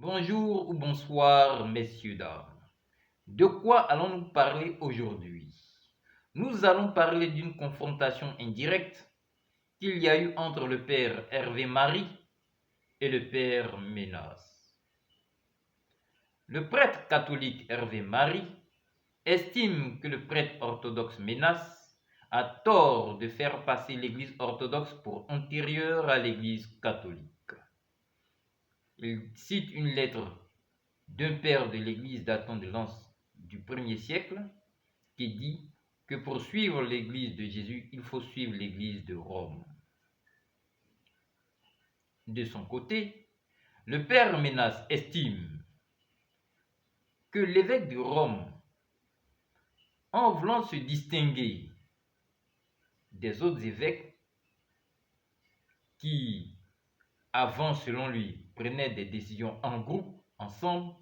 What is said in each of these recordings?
Bonjour ou bonsoir, messieurs, dames. De quoi allons-nous parler aujourd'hui? Nous allons parler d'une confrontation indirecte qu'il y a eu entre le père Hervé Marie et le père Ménas. Le prêtre catholique Hervé Marie estime que le prêtre orthodoxe Ménas a tort de faire passer l'Église orthodoxe pour antérieure à l'Église catholique. Il cite une lettre d'un père de l'Église datant de l'an du 1er siècle qui dit que pour suivre l'Église de Jésus, il faut suivre l'Église de Rome. De son côté, le père Ménas estime que l'évêque de Rome, en voulant se distinguer des autres évêques qui, avant, selon lui, prenaient des décisions en groupe, ensemble,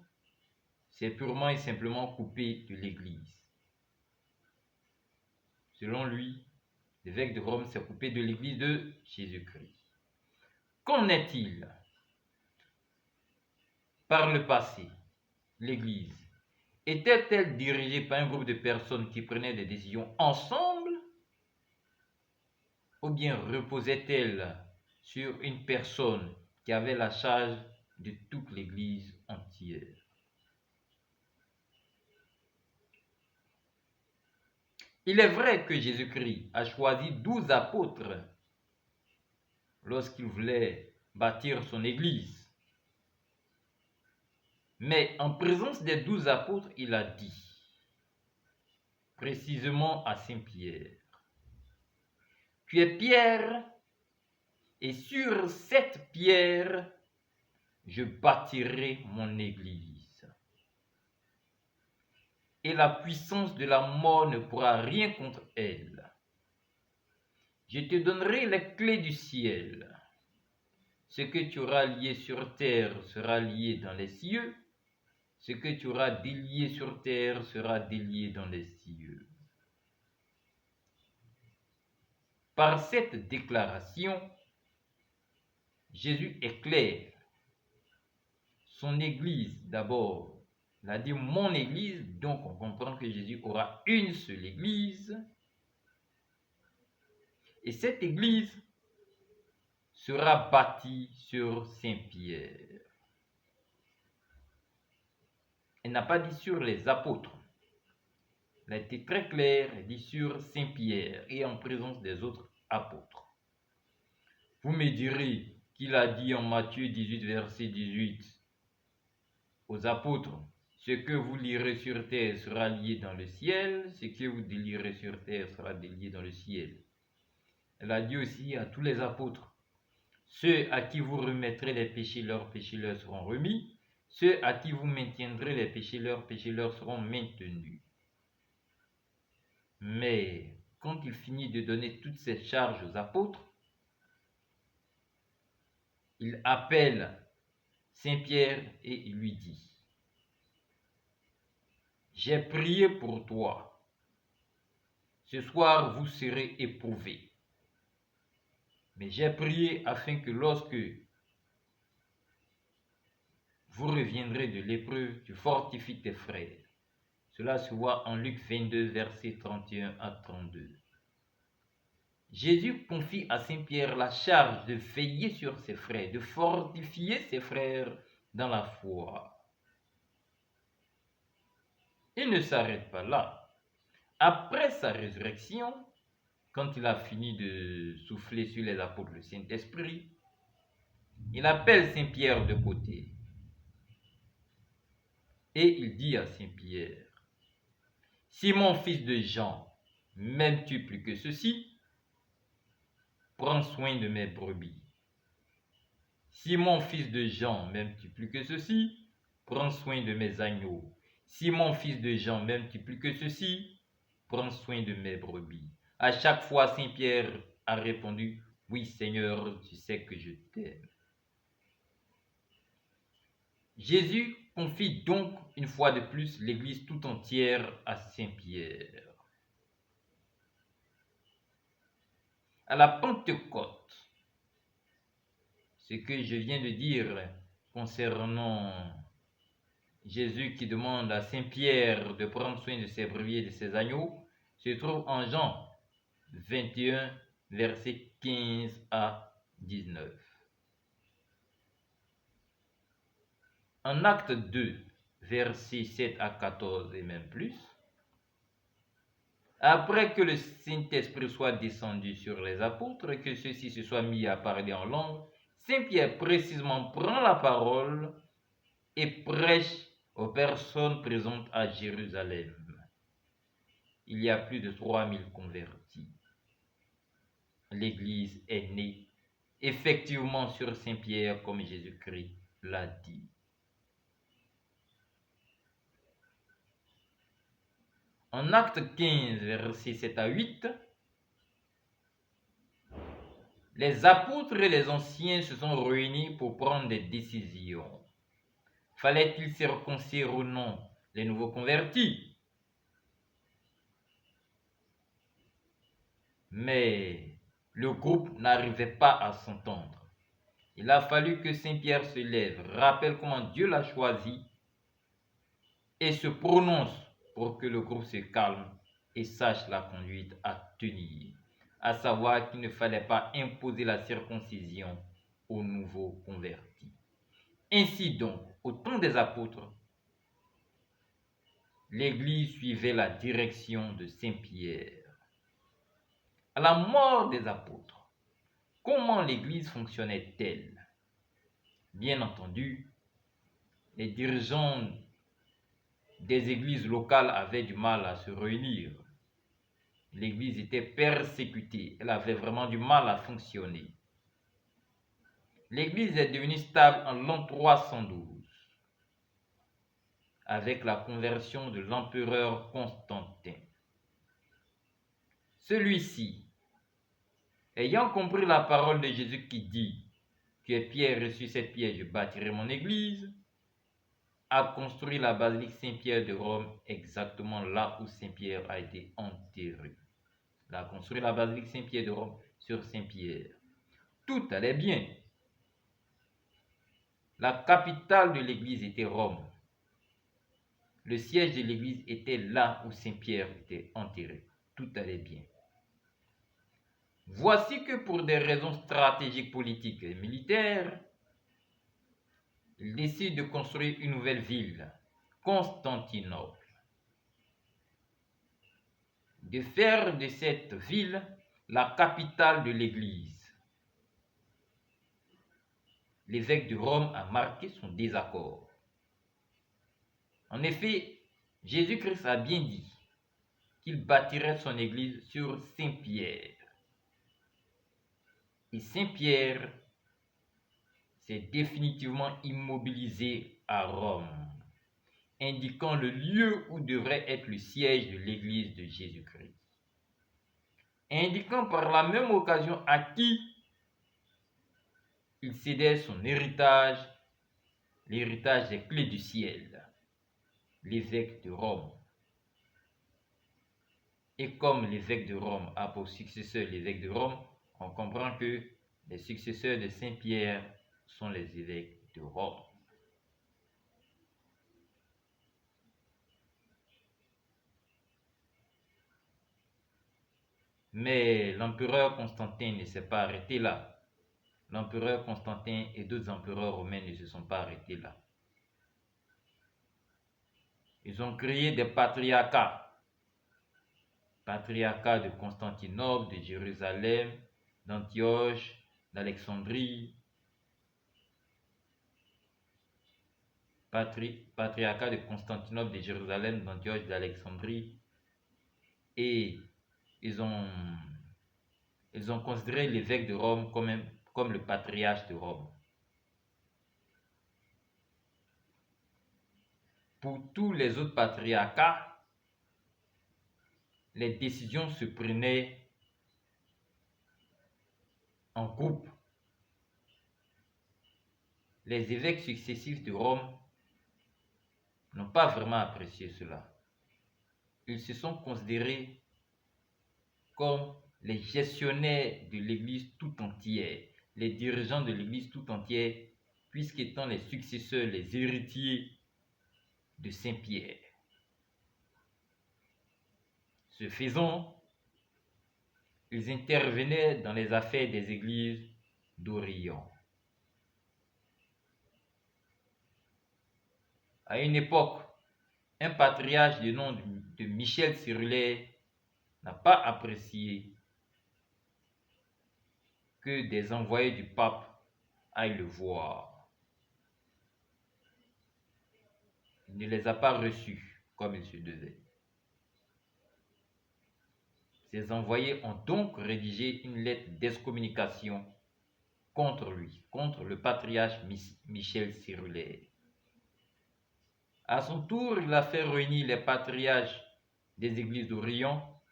c'est purement et simplement coupé de l'Église. Selon lui, l'évêque de Rome s'est coupé de l'Église de Jésus-Christ. Qu'en est-il? Par le passé, l'Église était-elle dirigée par un groupe de personnes qui prenaient des décisions ensemble, ou bien reposait-elle sur une personne qui avait la charge de toute l'Église entière? Il est vrai que Jésus-Christ a choisi 12 apôtres lorsqu'il voulait bâtir son Église. Mais en présence des 12 apôtres, il a dit, précisément à Saint-Pierre, tu es Pierre, et sur cette pierre, je bâtirai mon Église. Et la puissance de la mort ne pourra rien contre elle. Je te donnerai les clés du ciel. Ce que tu auras lié sur terre sera lié dans les cieux. Ce que tu auras délié sur terre sera délié dans les cieux. Par cette déclaration, Jésus éclaire son Église d'abord. Il a dit mon Église, donc on comprend que Jésus aura une seule Église. Et cette Église sera bâtie sur Saint-Pierre. Elle n'a pas dit sur les apôtres. Elle a été très claire, elle dit sur Saint-Pierre et en présence des autres apôtres. Vous me direz qu'il a dit en Matthieu 18, verset 18 aux apôtres, ce que vous lirez sur terre sera lié dans le ciel, ce que vous délierez sur terre sera délié dans le ciel. Elle a dit aussi à tous les apôtres, ceux à qui vous remettrez les péchés leur seront remis, ceux à qui vous maintiendrez les péchés leur seront maintenus. Mais quand il finit de donner toutes ces charges aux apôtres, il appelle Saint-Pierre et il lui dit, j'ai prié pour toi. Ce soir, vous serez éprouvés. Mais j'ai prié afin que lorsque vous reviendrez de l'épreuve, tu fortifies tes frères. Cela se voit en Luc 22, versets 31 à 32. Jésus confie à Saint-Pierre la charge de veiller sur ses frères, de fortifier ses frères dans la foi. Il ne s'arrête pas là. Après sa résurrection, quand il a fini de souffler sur les apôtres le Saint-Esprit, il appelle Saint-Pierre de côté. Et il dit à Saint-Pierre, Simon, fils de Jean, m'aimes-tu plus que ceci? Prends soin de mes brebis. Simon, fils de Jean, m'aimes-tu plus que ceci? Prends soin de mes agneaux. Simon, fils de Jean, m'aimes-tu plus que ceci? Prends soin de mes brebis. À chaque fois, Saint-Pierre a répondu, oui Seigneur, tu sais que je t'aime. Jésus confie donc une fois de plus l'Église tout entière à Saint-Pierre. À la Pentecôte, ce que je viens de dire concernant Jésus qui demande à Saint Pierre de prendre soin de ses brebis et de ses agneaux se trouve en Jean 21, versets 15 à 19. En Acte 2, versets 7 à 14 et même plus, après que le Saint-Esprit soit descendu sur les apôtres et que ceux-ci se soient mis à parler en langue, Saint Pierre précisément prend la parole et prêche aux personnes présentes à Jérusalem. Il y a plus de 3000 convertis. L'Église est née effectivement sur Saint Pierre comme Jésus-Christ l'a dit. En Acte 15, versets 7 à 8, les apôtres et les anciens se sont réunis pour prendre des décisions. Fallait-il circoncire ou non les nouveaux convertis? Mais le groupe n'arrivait pas à s'entendre. Il a fallu que Saint Pierre se lève, rappelle comment Dieu l'a choisi et se prononce pour que le groupe se calme et sache la conduite à tenir, à savoir qu'il ne fallait pas imposer la circoncision aux nouveaux convertis. Ainsi donc, au temps des apôtres, l'Église suivait la direction de Saint Pierre. À la mort des apôtres, comment l'Église fonctionnait-elle? Bien entendu, les dirigeants des églises locales avaient du mal à se réunir. L'église était persécutée, elle avait vraiment du mal à fonctionner. L'église est devenue stable en l'an 312 avec la conversion de l'empereur Constantin. Celui-ci, ayant compris la parole de Jésus qui dit que Pierre reçut cette pierre, je bâtirai mon église, a construit la basilique Saint-Pierre de Rome exactement là où Saint-Pierre a été enterré. Il a construit la basilique Saint-Pierre de Rome sur Saint-Pierre. Tout allait bien. La capitale de l'église était Rome. Le siège de l'église était là où Saint-Pierre était enterré. Tout allait bien. Voici que pour des raisons stratégiques, politiques et militaires, il décide de construire une nouvelle ville, Constantinople. De faire de cette ville la capitale de l'Église. L'évêque de Rome a marqué son désaccord. En effet, Jésus-Christ a bien dit qu'il bâtirait son Église sur Saint-Pierre. Et Saint-Pierre s'est définitivement immobilisé à Rome, indiquant le lieu où devrait être le siège de l'Église de Jésus-Christ. Indiquant par la même occasion à qui il cédait son héritage, l'héritage des clés du ciel, l'évêque de Rome. Et comme l'évêque de Rome a pour successeur l'évêque de Rome, on comprend que les successeurs de Saint-Pierre sont les évêques de Rome. Mais l'empereur Constantin ne s'est pas arrêté là. L'empereur Constantin et d'autres empereurs romains ne se sont pas arrêtés là. Ils ont créé des patriarcats. Patriarcat de Constantinople, de Jérusalem, d'Antioche, d'Alexandrie. Patriarcat de Constantinople, de Jérusalem, d'Antioche, d'Alexandrie. Et ils ont considéré l'évêque de Rome comme le patriarche de Rome. Pour tous les autres patriarcats, les décisions se prenaient en groupe. Les évêques successifs de Rome n'ont pas vraiment apprécié cela. Ils se sont considérés comme les gestionnaires de l'Église tout entière, les dirigeants de l'Église tout entière, puisqu'étant les successeurs, les héritiers de Saint-Pierre. Ce faisant, ils intervenaient dans les affaires des églises d'Orient. À une époque, un patriarche du nom de Michel Cyrulaire n'a pas apprécié que des envoyés du pape aillent le voir. Il ne les a pas reçus comme il se devait. Ces envoyés ont donc rédigé une lettre d'excommunication contre lui, contre le patriarche Michel Cyrulaire. À son tour, il a fait réunir les patriarches des églises d'Orient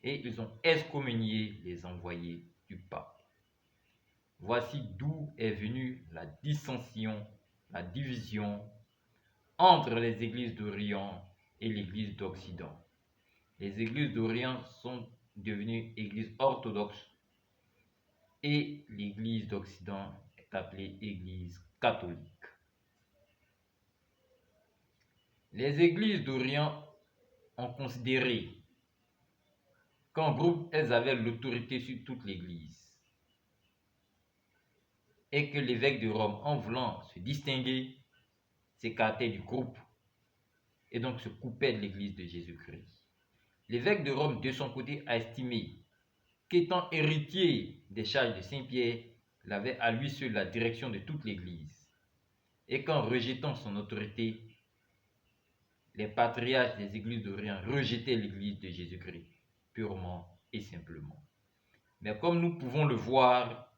et ils ont excommunié les envoyés du pape. Voici d'où est venue la dissension, la division entre les églises d'Orient et l'église d'Occident. Les églises d'Orient sont devenues églises orthodoxes et l'église d'Occident est appelée église catholique. Les églises d'Orient ont considéré qu'en groupe, elles avaient l'autorité sur toute l'église et que l'évêque de Rome, en voulant se distinguer, s'écartait du groupe et donc se coupait de l'église de Jésus-Christ. L'évêque de Rome, de son côté, a estimé qu'étant héritier des charges de Saint-Pierre, il avait à lui seul la direction de toute l'église et qu'en rejetant son autorité, les patriarches des églises d'Orient rejetaient l'église de Jésus-Christ, purement et simplement. Mais comme nous pouvons le voir,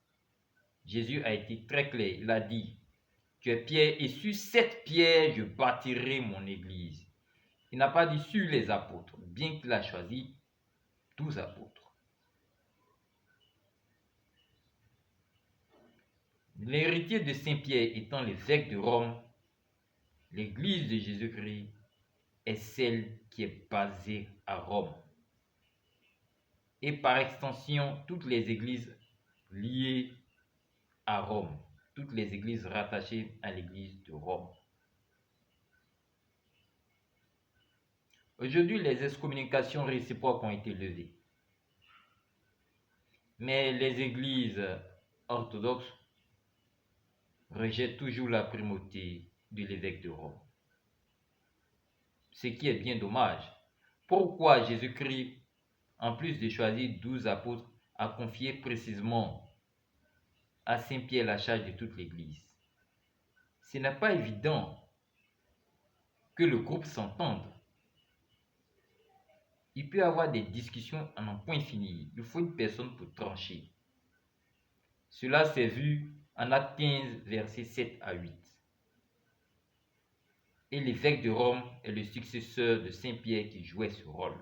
Jésus a été très clair. Il a dit, tu es pierre et sur cette pierre, je bâtirai mon église. Il n'a pas dit sur les apôtres, bien qu'il a choisi 12 apôtres. L'héritier de Saint-Pierre étant l'évêque de Rome, l'église de Jésus-Christ est celle qui est basée à Rome. Et par extension, toutes les églises liées à Rome, toutes les églises rattachées à l'église de Rome. Aujourd'hui, les excommunications réciproques ont été levées. Mais les églises orthodoxes rejettent toujours la primauté de l'évêque de Rome. Ce qui est bien dommage. Pourquoi Jésus-Christ, en plus de choisir 12 apôtres, a confié précisément à Saint-Pierre la charge de toute l'église? Ce n'est pas évident que le groupe s'entende. Il peut y avoir des discussions à n'en point finir. Il faut une personne pour trancher. Cela s'est vu en Actes 15, versets 7 à 8. Et l'évêque de Rome est le successeur de Saint-Pierre qui jouait ce rôle.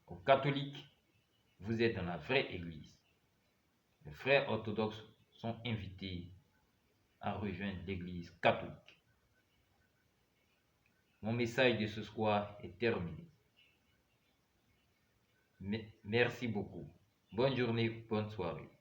Aux catholiques, vous êtes dans la vraie église. Les frères orthodoxes sont invités à rejoindre l'église catholique. Mon message de ce soir est terminé. Merci beaucoup. Bonne journée, bonne soirée.